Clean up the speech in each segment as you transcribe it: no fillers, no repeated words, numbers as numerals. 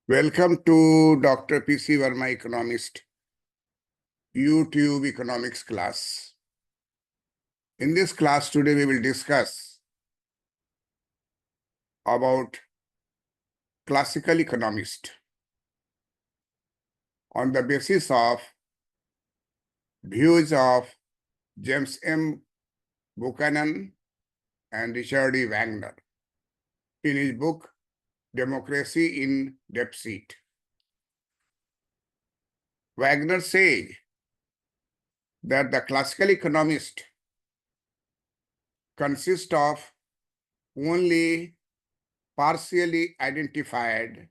Welcome to Dr. P.C. Verma Economist YouTube economics class. In this class today we will discuss about classical economist on the basis of views of James M. Buchanan and Richard E. Wagner in his book Democracy in Deficit. Wagner says that the classical economist consists of only partially identified,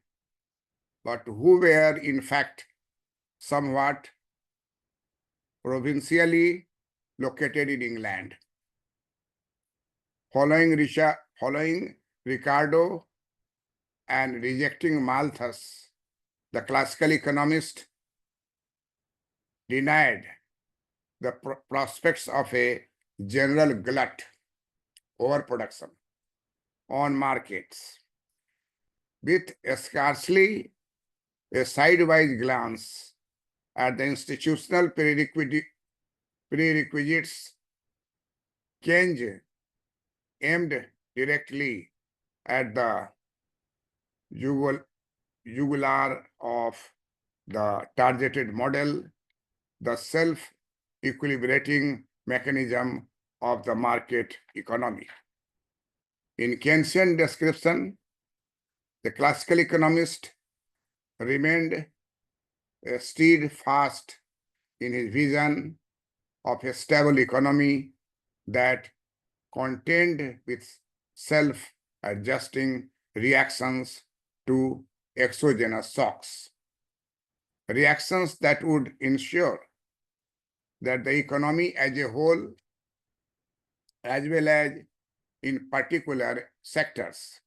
but who were in fact somewhat provincially located in England. Following Ricardo and rejecting Malthus, the classical economist denied the prospects of a general glut, overproduction on markets. With scarcely a sidewise glance at the institutional prerequisites, Keynes aimed directly at the jugular of the targeted model, the self-equilibrating mechanism of the market economy. In Keynesian description, the classical economist remained steadfast in his vision of a stable economy that contained with self-adjusting reactions to exogenous shocks, reactions that would ensure that the economy as a whole, as well as in particular sectors,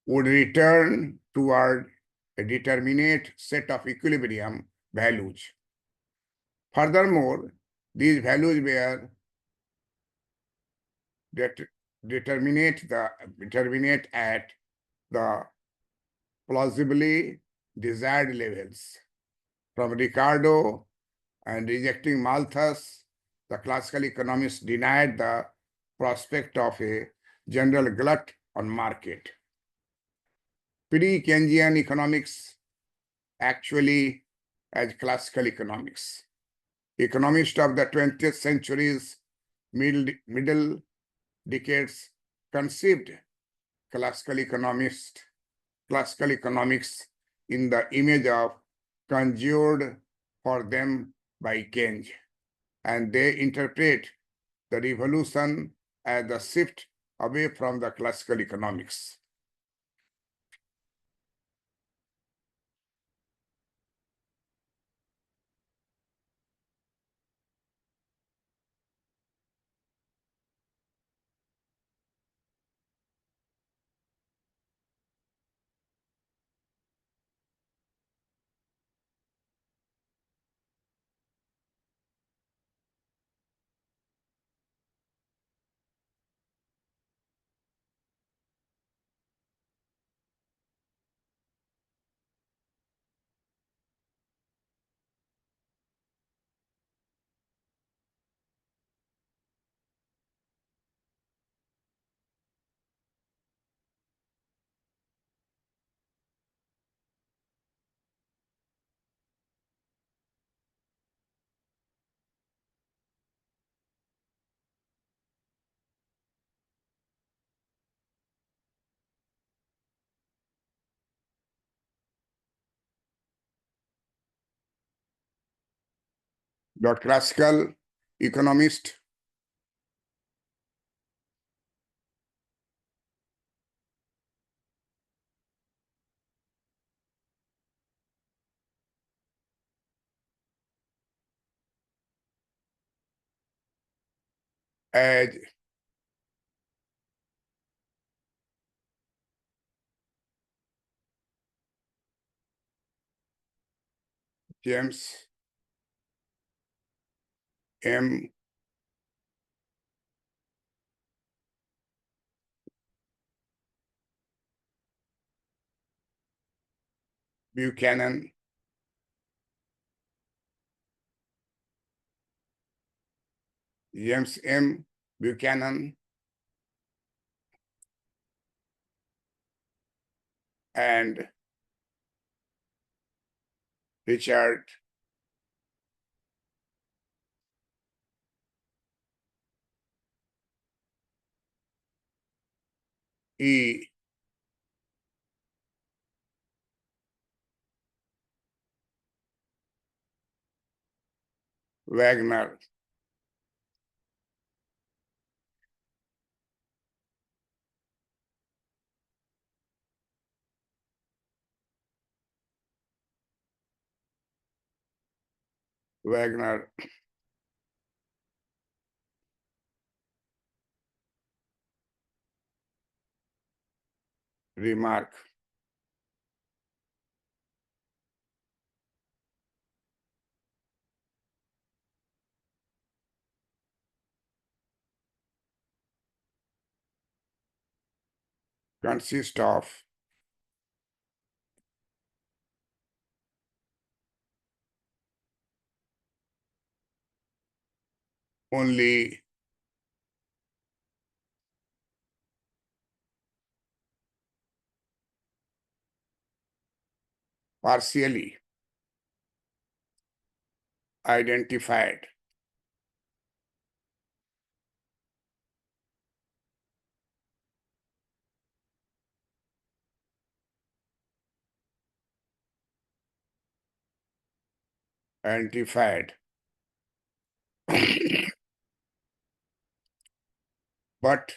would return toward a determinate set of equilibrium values. Furthermore, these values were determinate at the plausibly desired levels. From Ricardo and rejecting Malthus, the classical economists denied the prospect of a general glut on market. Pre-Keynesian economics actually as classical economics. Economists of the 20th century's middle decades conceived classical economics in the image of conjured for them by Keynes, and they interpret the revolution as the shift away from the classical economics. The classical economist as James M. Buchanan, James M. Buchanan, and Richard E. Wagner. Wagner remark. Consist of only partially identified identified but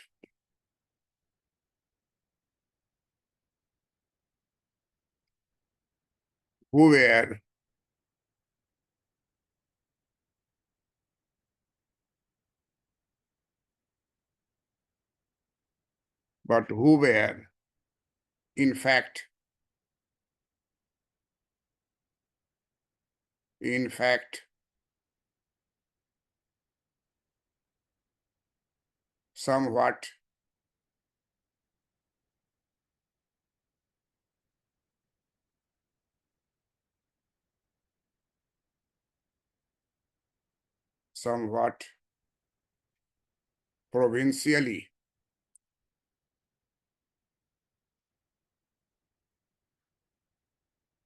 who were in fact in fact somewhat somewhat provincially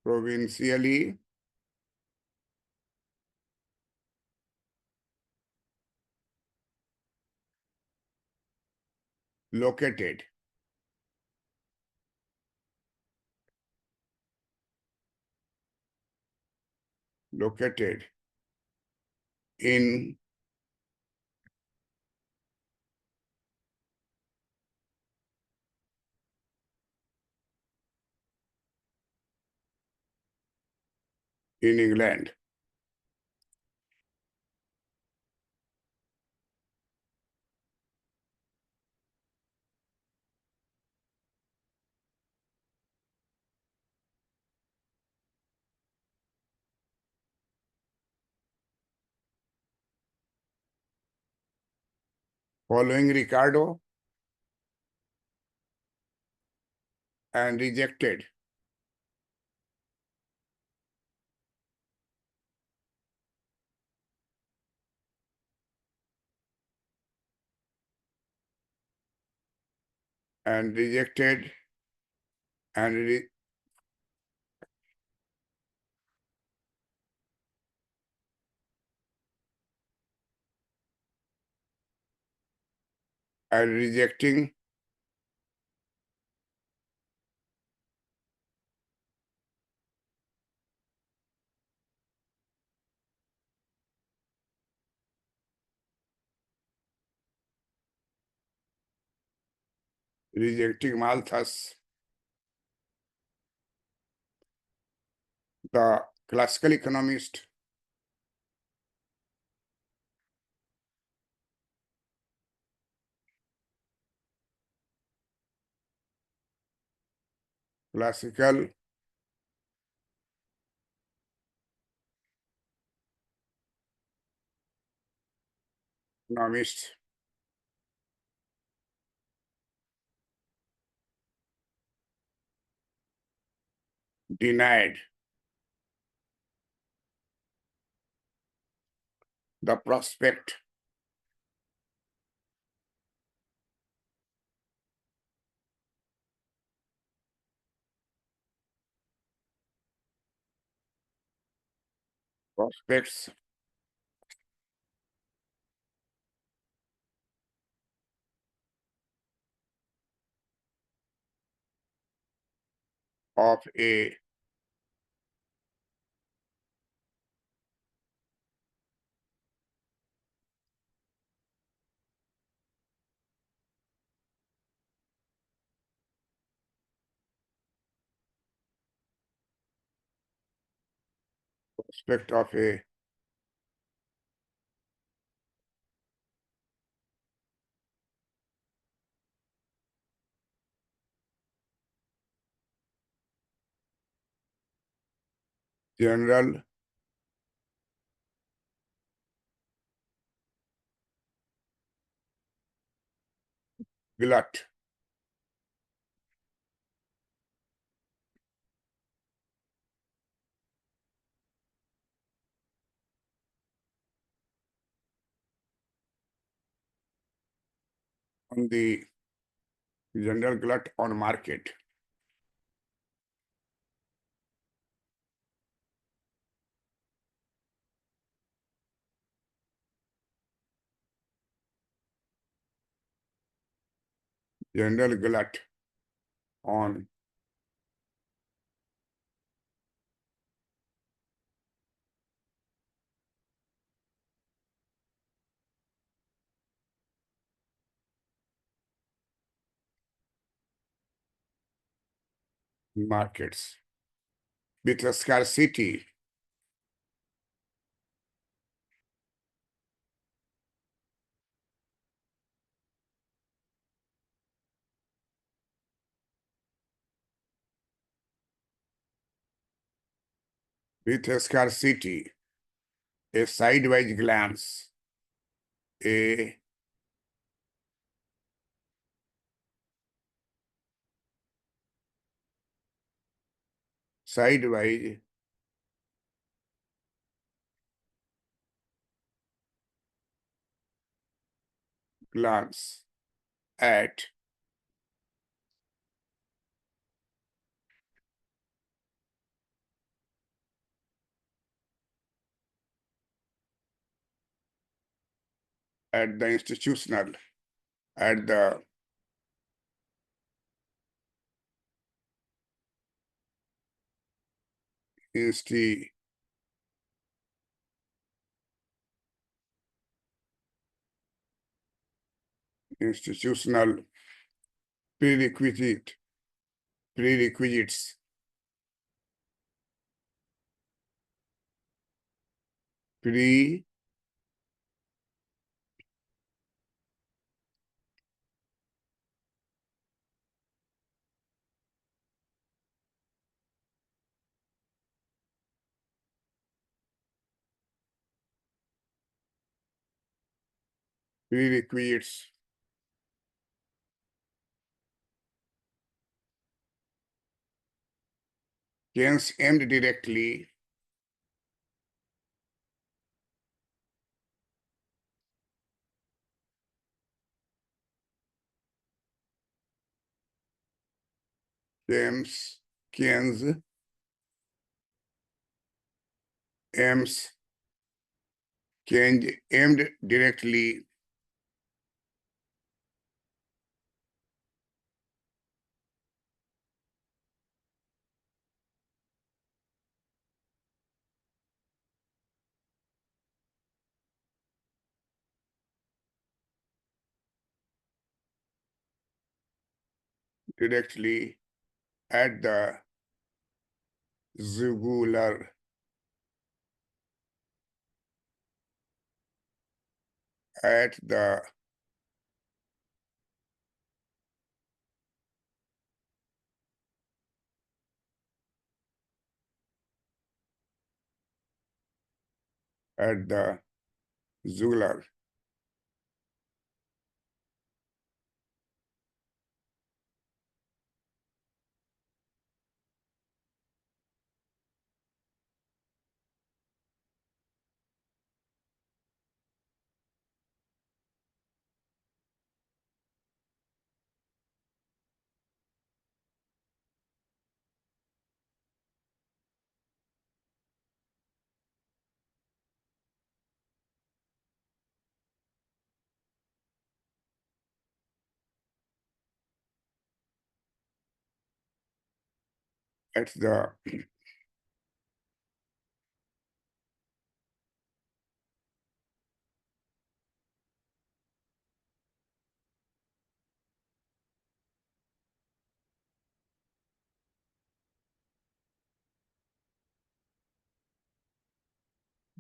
provincially located located in England. Following Ricardo and rejected and rejected and re- and rejecting rejecting Malthus, the classical economist classical economist denied the prospect prospects of a prospect of a general glut on the general glut on market. General glut on markets with a scarcity with a scarcity, a sidewise glance, a sidewise glance at the institutional, at the insti, institutional prerequisite, prerequisites, prerequisites hence aimed directly James Keynes aims aimed directly at the jugular, at the at the jugular. at the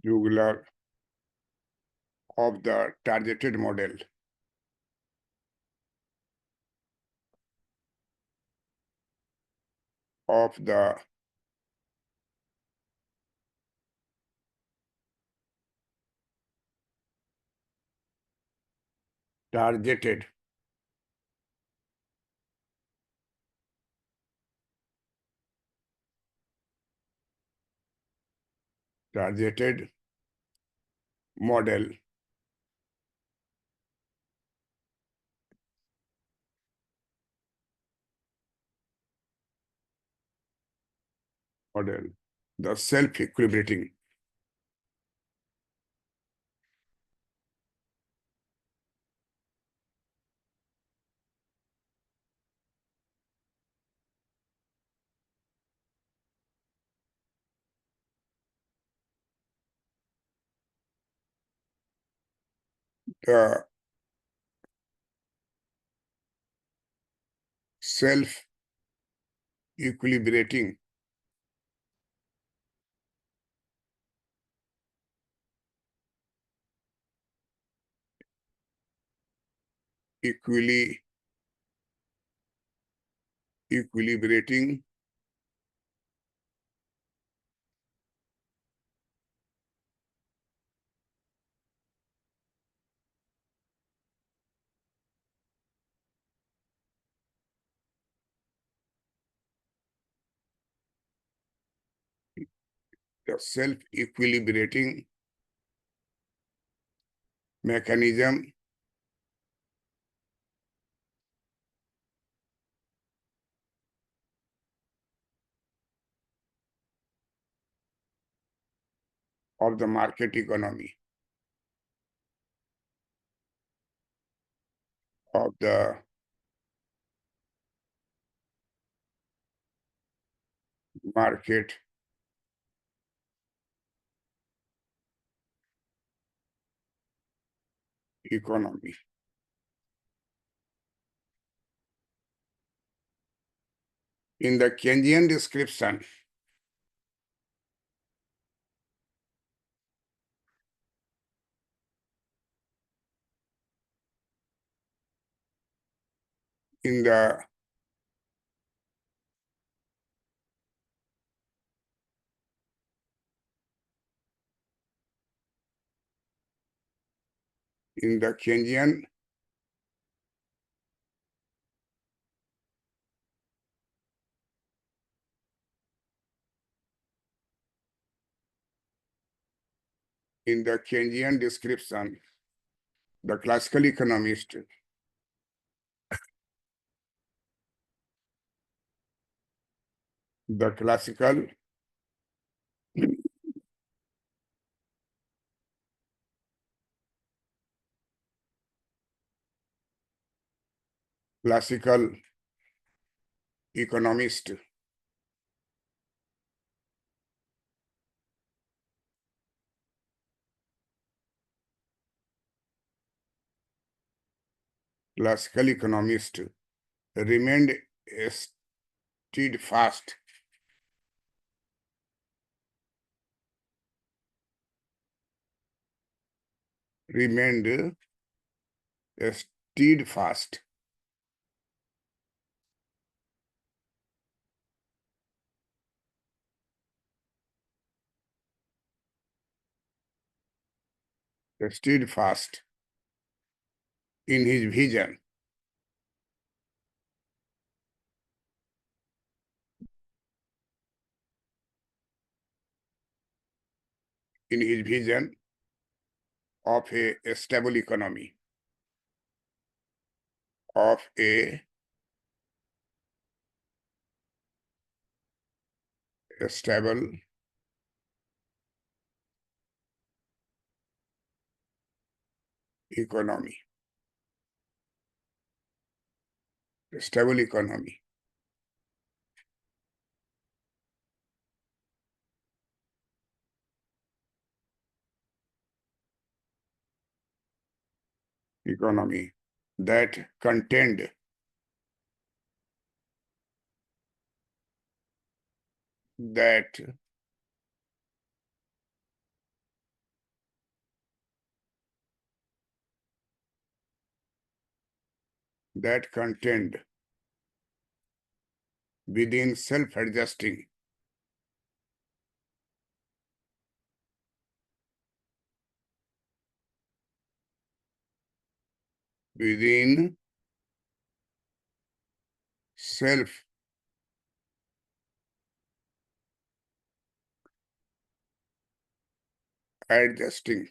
jugular of the targeted model of the targeted model the self-equilibrating the self-equilibrating equili equilibrating the self-equilibrating mechanism of the market economy of the market economy. In the Keynesian description, in the Keynesian description, the classical economist, the classical classical economist remained steadfast remained steadfast steadfast in his vision of a stable economy, of a stable economy, a stable economy. economy that contend that contend within self-adjusting within self-adjusting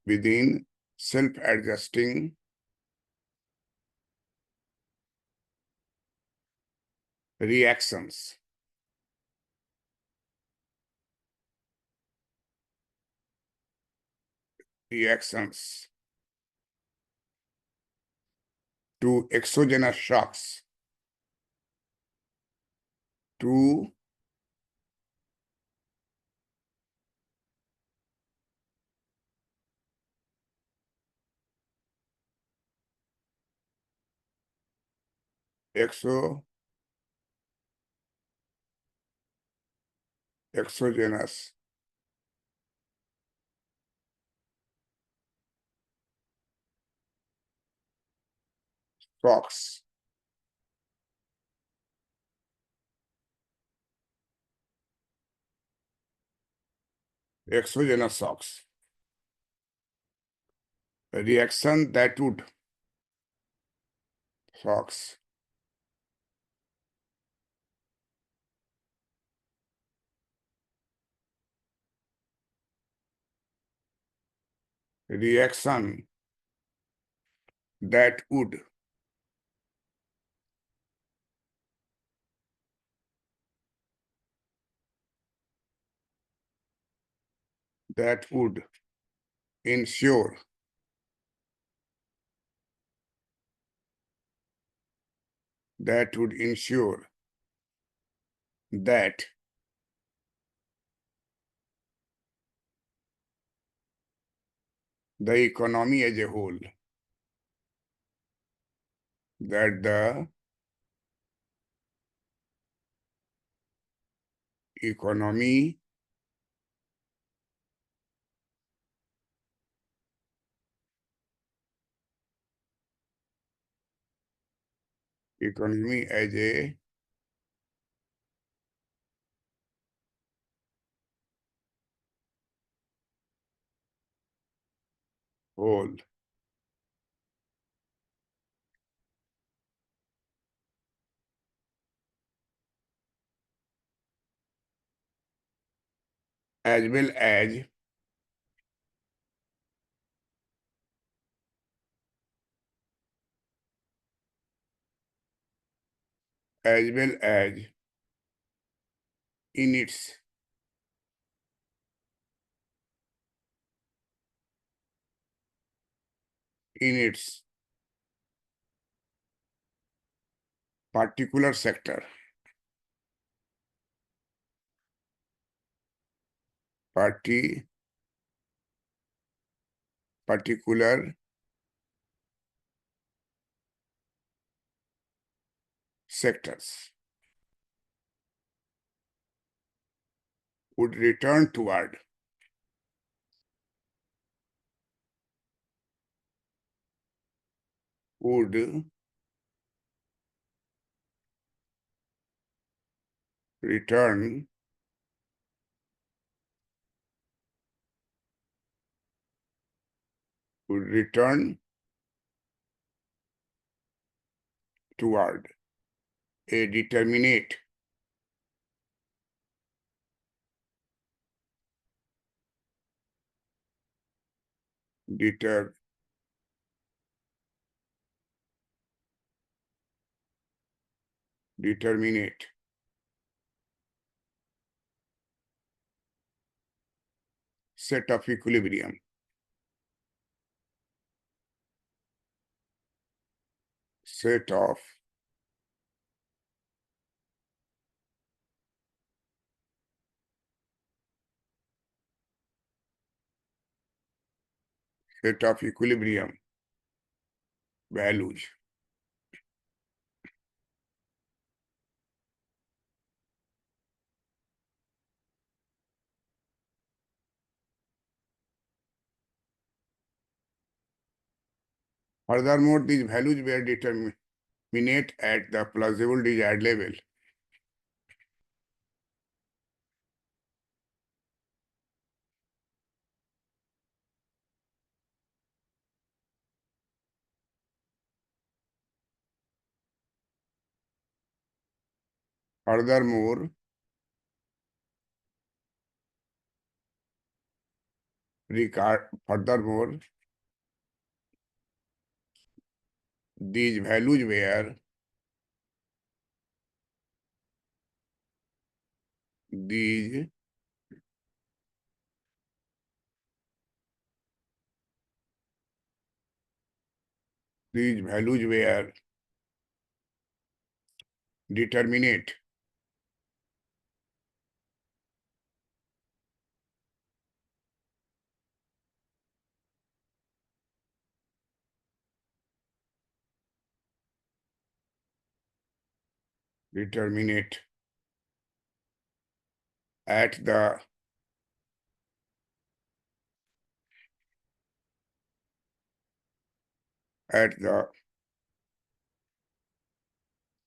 within self-adjusting reactions reactions to exogenous shocks to exogenous shocks exogenous shocks a reaction that would shocks reaction that would that would ensure that would ensure that the economy as a whole, that the economy as a whole as well as in its particular sector particular sectors would return toward would return would return toward a determinate deter determinate set of equilibrium set of state of equilibrium values. Furthermore, these values were determinate at the plausible desired level. Furthermore, furthermore, these values were these values were determinate determinate at the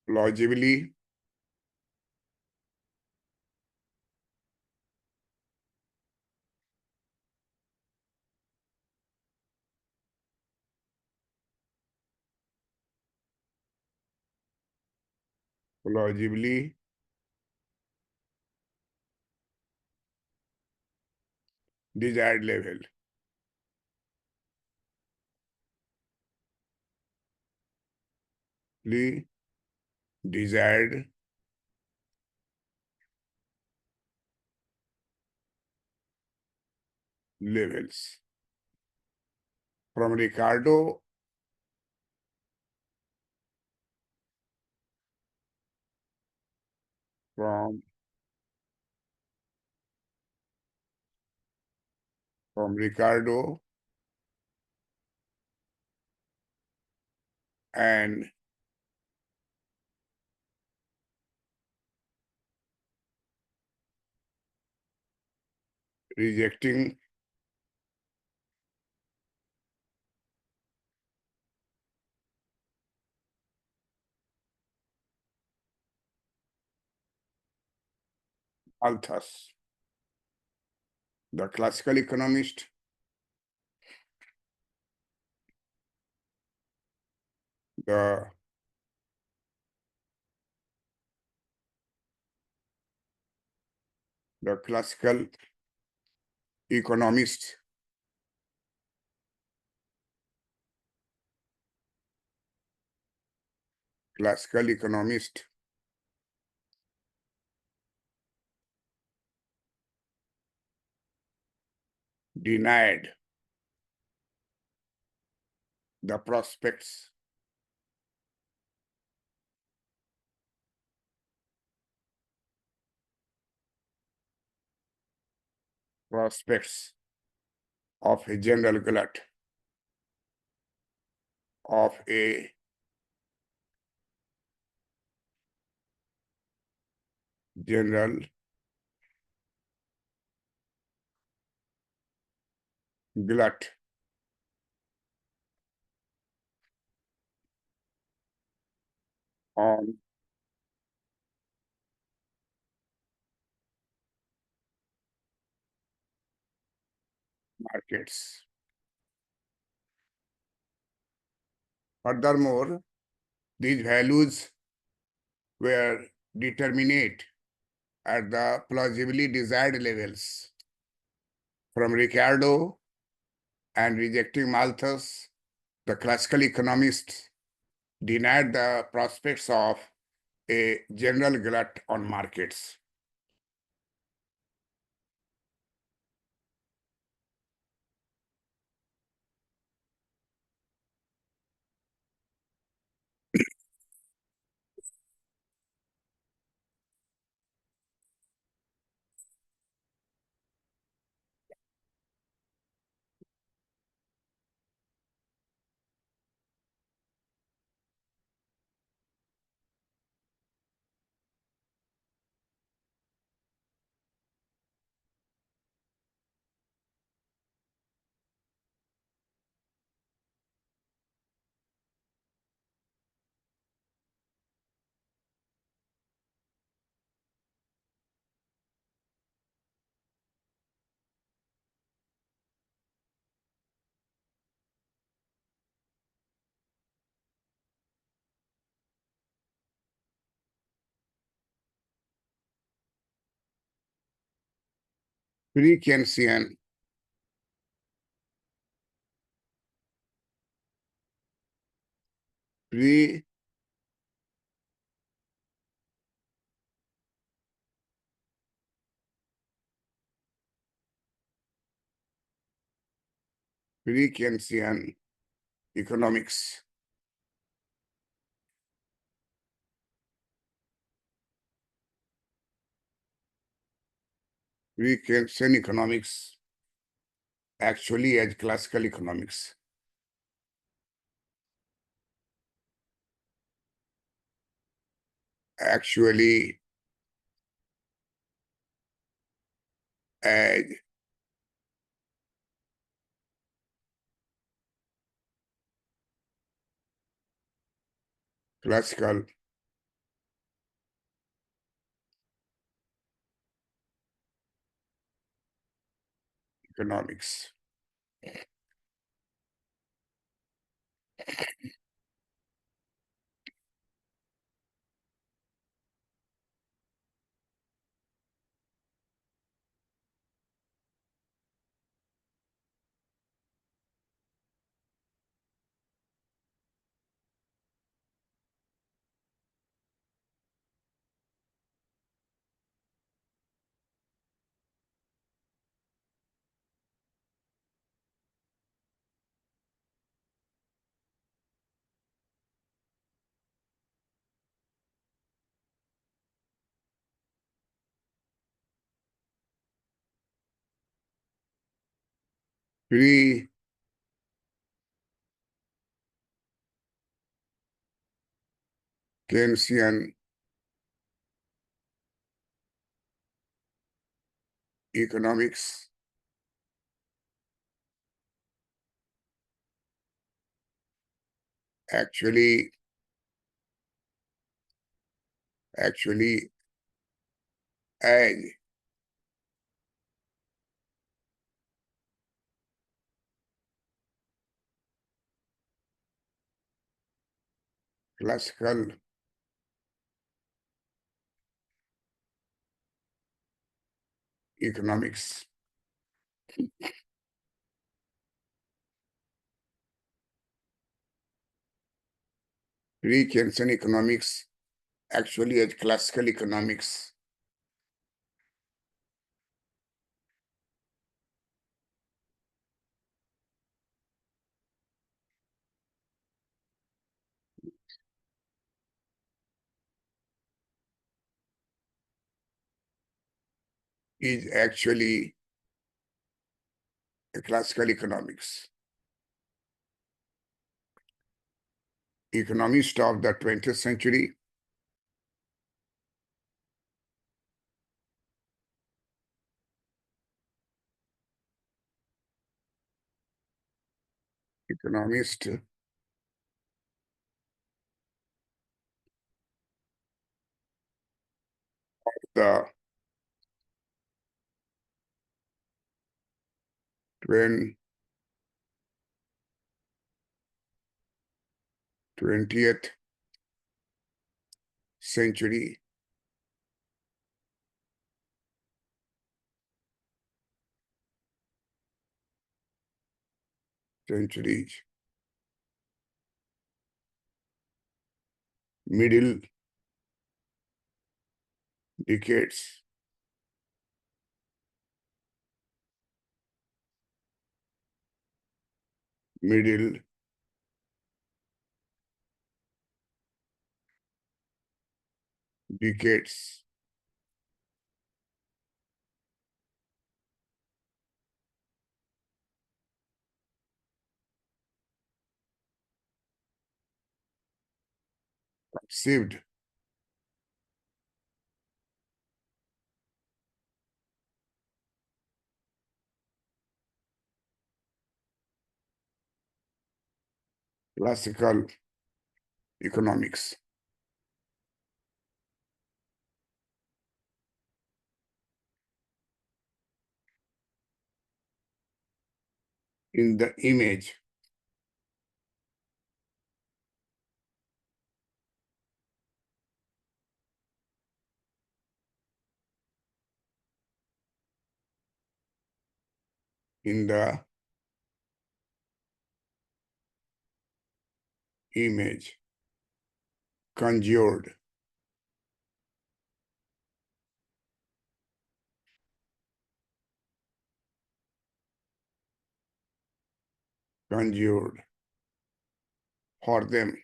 plausibly plausibly desired level. Desired levels. From Ricardo from Ricardo and rejecting Malthus, the classical economist, the classical economist denied the prospects of a general glut of a general glut on markets. Furthermore, these values were determinate at the plausibly desired levels. From Ricardo and rejecting Malthus, the classical economists denied the prospects of a general glut on markets. pre-Keynesian, pre pre-Keynesian economics. Pre-Keynesian economics actually as classical economics. Actually as classical economics. Pre-Keynesian economics actually as classical economics. Pre-Keynesian economics actually as classical economics. Is actually a classical economics. Economists of the 20th century economist the 20th century centuries, middle decades, middle decades, conceived classical economics. In the image, in the image conjured for them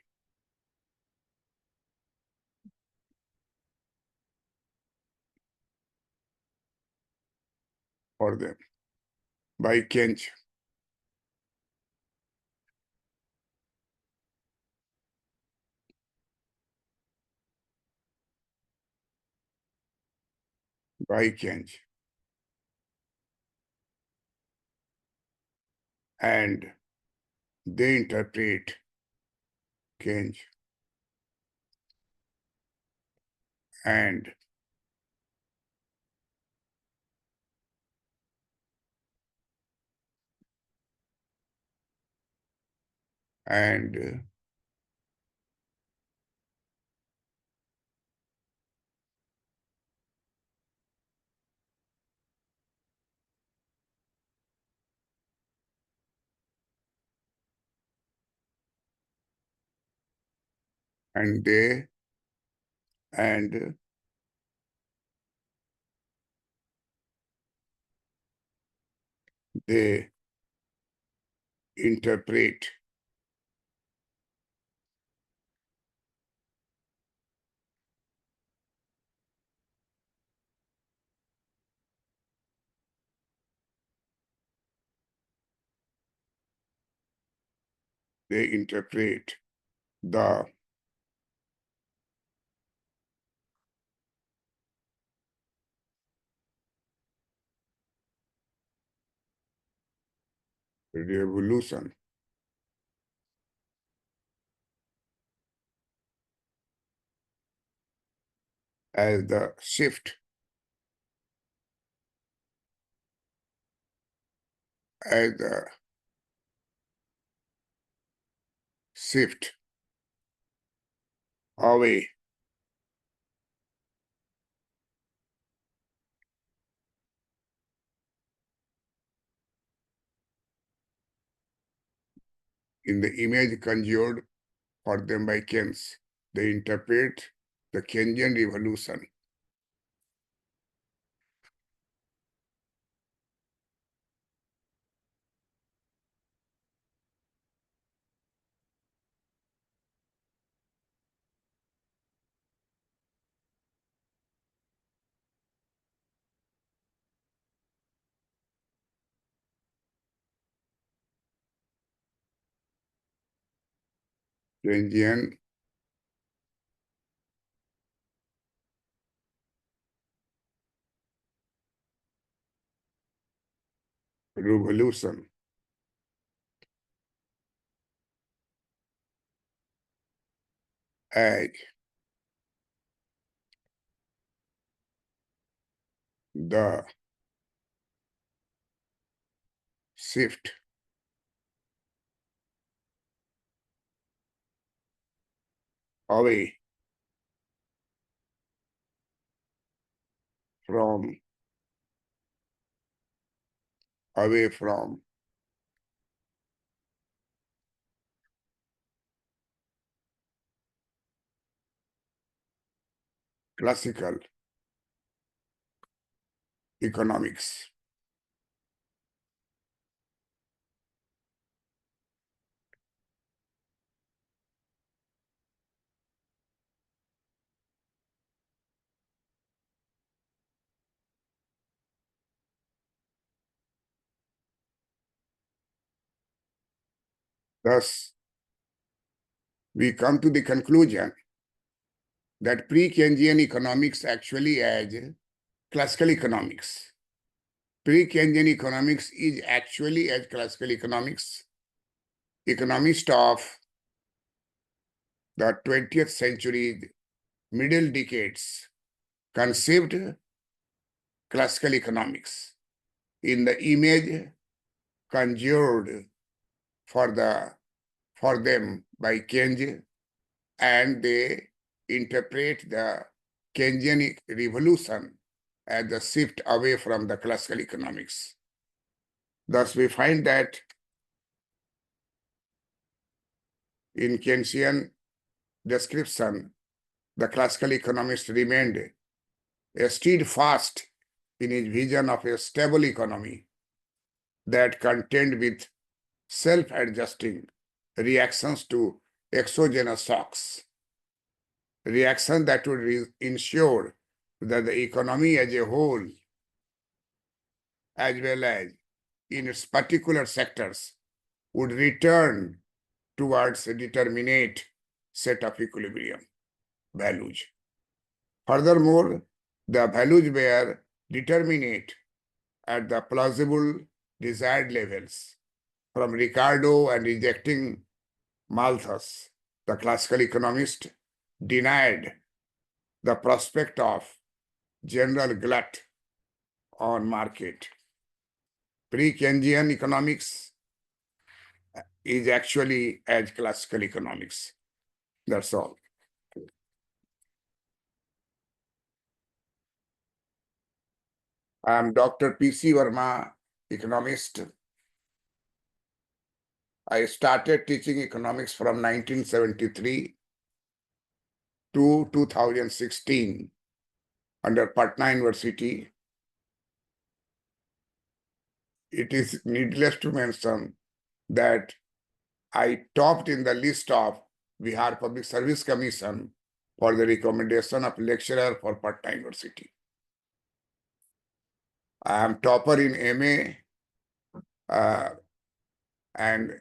by Kench and they interpret Kench and and they and they interpret the revolution as the shift away in the image conjured for them by Keynes. They interpret the Keynesian revolution Keynesian revolution as the shift away from away from classical economics. Thus, we come to the conclusion that pre-Keynesian economics actually as classical economics. Pre-Keynesian economics is actually as classical economics. Economists of the 20th century middle decades conceived classical economics in the image conjured for them by Keynes, and they interpret the Keynesian revolution as the shift away from the classical economics. Thus, we find that in Keynesian description, the classical economist remained steadfast in his vision of a stable economy that contained with self-adjusting reactions to exogenous shocks, reactions that would ensure that the economy as a whole, as well as in its particular sectors, would return towards a determinate set of equilibrium values. Furthermore, the values were determinate at the plausible desired levels. From Ricardo and rejecting Malthus, the classical economist denied the prospect of general glut on market. Pre-Keynesian economics is actually as classical economics. That's all. I am Dr. P.C. Verma, economist. I started teaching economics from 1973 to 2016 under Patna University. It is needless to mention that I topped in the list of Bihar Public Service Commission for the recommendation of lecturer for Patna University. I am topper in MA and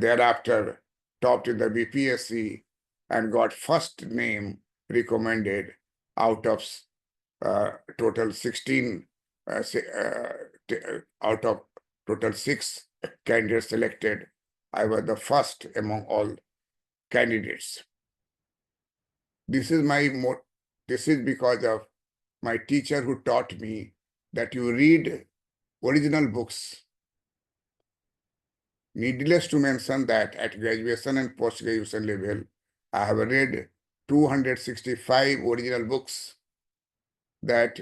thereafter topped in the BPSC and got first name recommended out of total 16, out of total 6 candidates selected. I was the first among all candidates. This is because of my teacher who taught me that you read original books. Needless to mention that at graduation and post-graduation level, I have read 265 original books that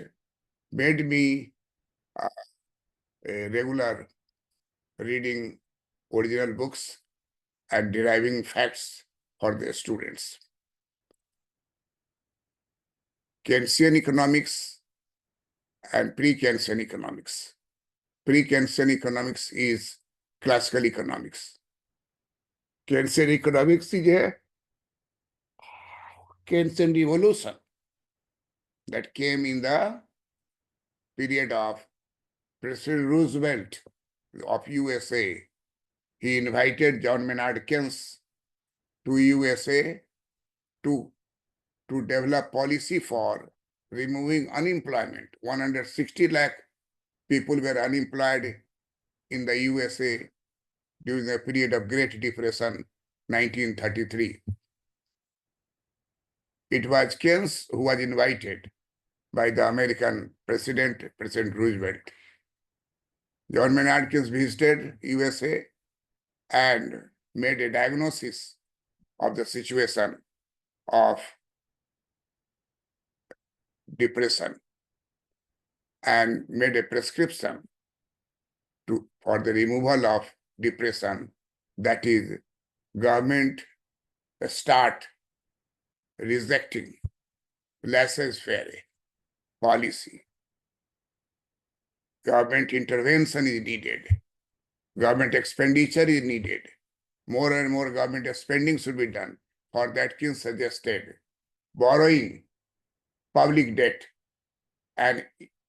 made me a regular reading original books and deriving facts for the students. Keynesian economics and pre-Keynesian economics. Pre-Keynesian economics is classical economics. Keynesian economics is a Keynesian revolution that came in the period of President Roosevelt of USA. He invited John Maynard Keynes to USA to develop policy for removing unemployment. 160 lakh people were unemployed in the USA during the period of Great Depression, 1933. It was Keynes who was invited by the American President Roosevelt. John Maynard Keynes visited USA and made a diagnosis of the situation of depression and made a prescription for the removal of depression, that is, government start rejecting laissez-faire policy. Government intervention is needed. Government expenditure is needed. More and more government spending should be done. For that, Keynes suggested borrowing, public debt, and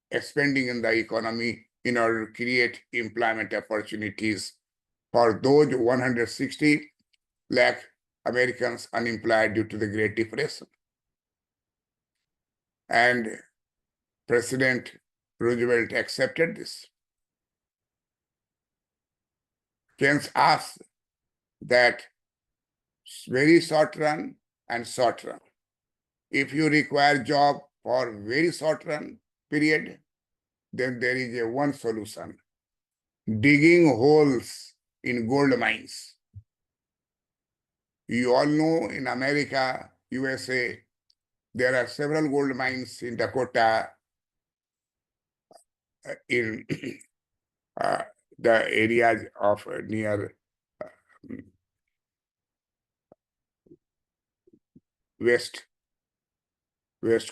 expanding in the economy in order to create employment opportunities for those 160 lakh Americans unemployed due to the Great Depression. And President Roosevelt accepted this. Keynes asked that very short run and short run. If you require job for very short run period, then there is one solution: digging holes in gold mines. You all know in America, USA, there are several gold mines in Dakota, in the areas of near west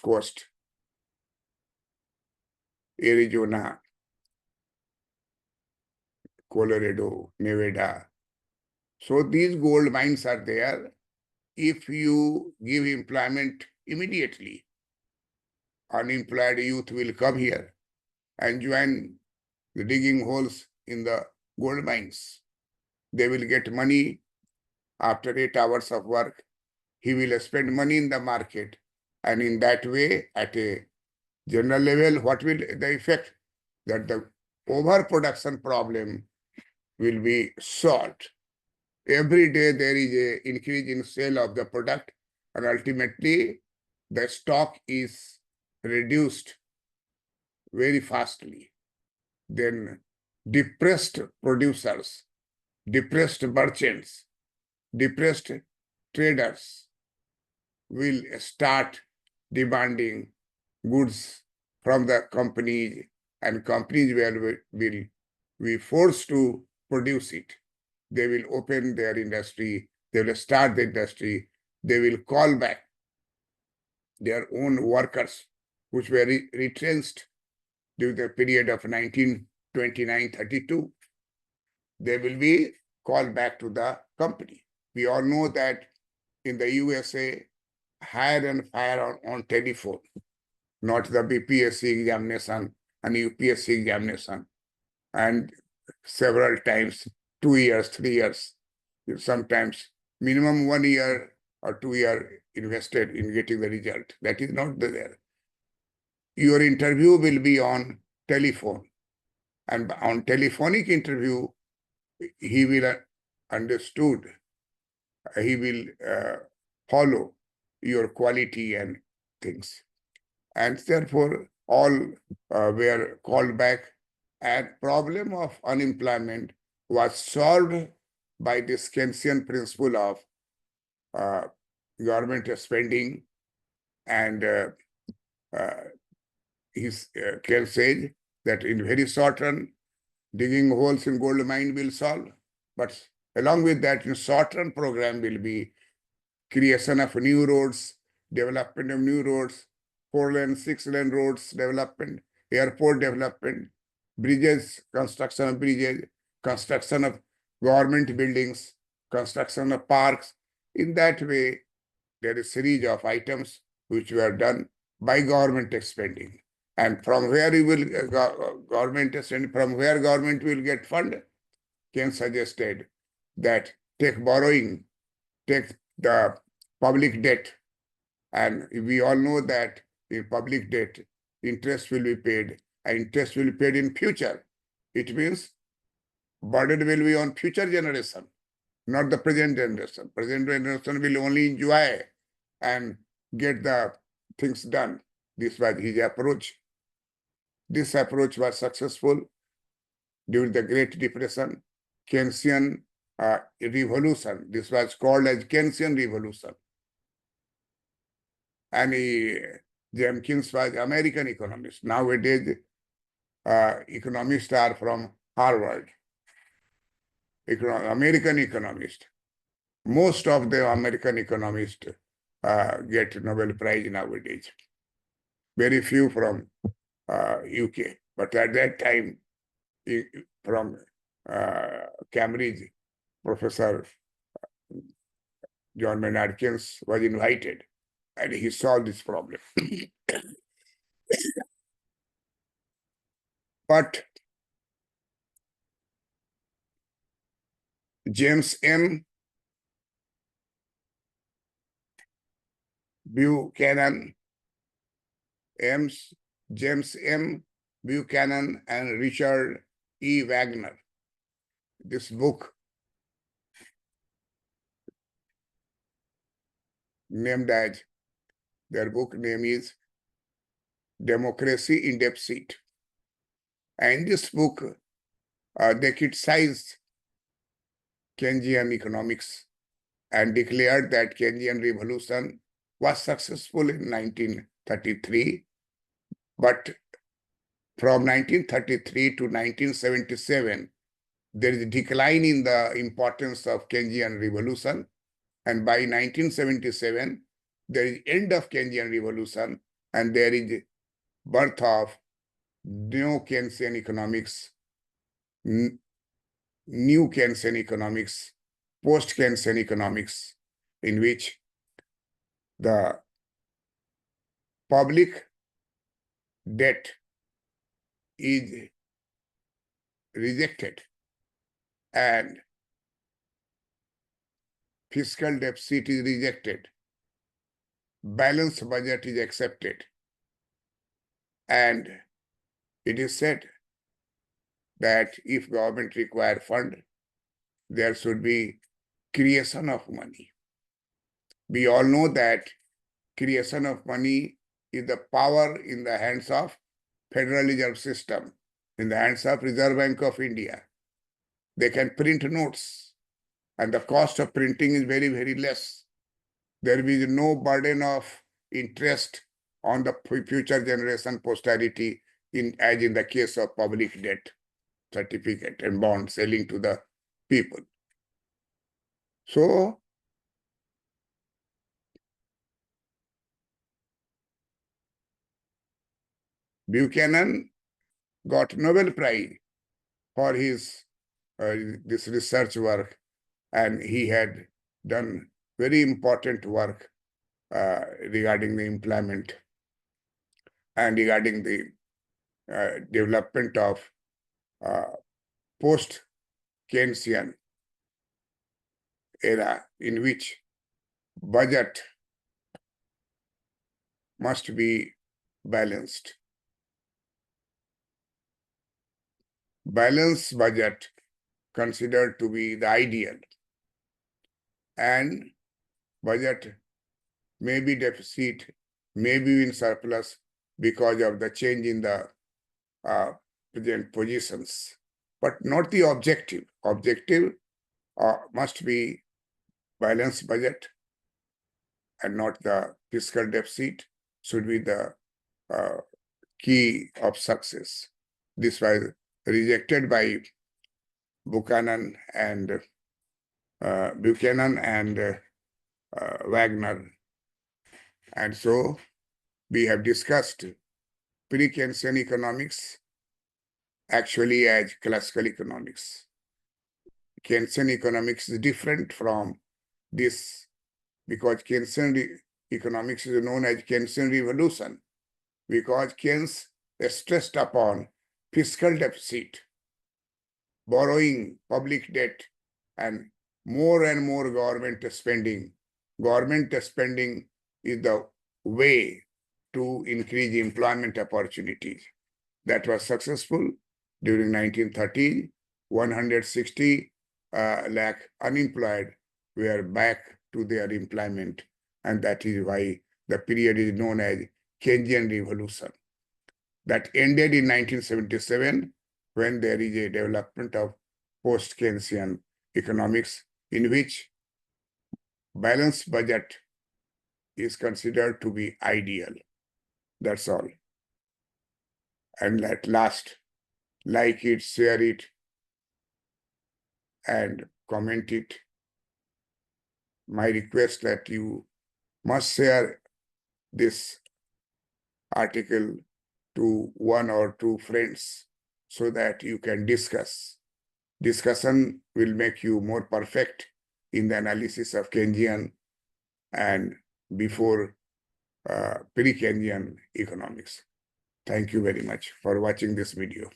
coast, Arizona, Colorado, Nevada. So these gold mines are there. If you give employment immediately, unemployed youth will come here and join the digging holes in the gold mines. They will get money after 8 hours of work. He will spend money in the market. And in that way, at a general level, what will the effect? That the overproduction problem will be solved. Every day there is an increase in sale of the product, and ultimately the stock is reduced very fastly. Then depressed producers, depressed merchants, depressed traders will start demanding goods from the companies, and companies will be forced to produce it. They will open their industry, they will start the industry, they will call back their own workers, which were retrenched during the period of 1929-32. They will be called back to the company. We all know that in the USA, hire and fire on telephone, not the BPSC examination and UPSC examination. And several times, 2 years, 3 years, sometimes minimum 1 year or 2 years invested in getting the result. That is not there. Your interview will be on telephone. And on telephonic interview, he will understood, he will follow your quality and things. And therefore, all were called back, and problem of unemployment was solved by this Keynesian principle of government spending. And Keynes says that in very short run, digging holes in gold mine will solve. But along with that, in short run program will be creation of new roads, development of new roads, 4-lane, 6-lane roads development, airport development, bridges, construction of bridges, construction of government buildings, construction of parks. In that way, there is a series of items which were done by government spending. And from where you will government spend, from where government will get fund, Keynes suggested that take borrowing, take the public debt, and we all know that in public debt, interest will be paid, and interest will be paid in future. It means burden will be on future generation, not the present generation. Present generation will only enjoy and get the things done. This was his approach. This approach was successful during the Great Depression, Keynesian revolution. This was called as Keynesian revolution. And James Keynes was American economist. Nowadays, economists are from Harvard, American economist. Most of the American economists get Nobel Prize nowadays. Very few from UK. But at that time, from Cambridge, Professor John Maynard Keynes was invited, and he solved this problem. But James M. Buchanan, James M. Buchanan, and Richard E. Wagner. This book, named as, their book name is Democracy in Deficit. And in this book, they criticized Keynesian economics and declared that Keynesian revolution was successful in 1933, but from 1933 to 1977, there is a decline in the importance of Keynesian revolution. And by 1977, there is end of Keynesian revolution, and there is birth of new Keynesian economics, new Keynesian economics, post-Keynesian economics, in which the public debt is rejected and fiscal deficit is rejected, balanced budget is accepted, and it is said that if government require fund, there should be creation of money. We all know that creation of money is the power in the hands of Federal Reserve System, in the hands of Reserve Bank of India. They can print notes, and the cost of printing is very, very less. There is no burden of interest on the future generation posterity, as in the case of public debt certificate and bond selling to the people. So, Buchanan got Nobel Prize for his this research work, and he had done very important work regarding the employment and regarding the development of post-Keynesian era, in which budget must be balanced. Balanced budget considered to be the ideal, and budget may be deficit, may be in surplus because of the change in the present positions, but not the objective. Objective must be balanced budget and not the fiscal deficit should be the key of success. This was rejected by Buchanan and Wagner. And so we have discussed pre-Keynesian economics actually as classical economics. Keynesian economics is different from this because Keynesian economics is known as Keynesian revolution, because Keynes stressed upon fiscal deficit, borrowing, public debt, and more government spending. Government spending is the way to increase employment opportunities. That was successful during 1930. 160 lakh unemployed were back to their employment, and that is why the period is known as Keynesian revolution. That ended in 1977 when there is a development of post-Keynesian economics in which balanced budget is considered to be ideal. That's all. And at last, like it, share it, and comment it. My request that you must share this article to one or two friends so that you can discuss. Discussion will make you more perfect in the analysis of Keynesian and before pre-Keynesian economics. Thank you very much for watching this video.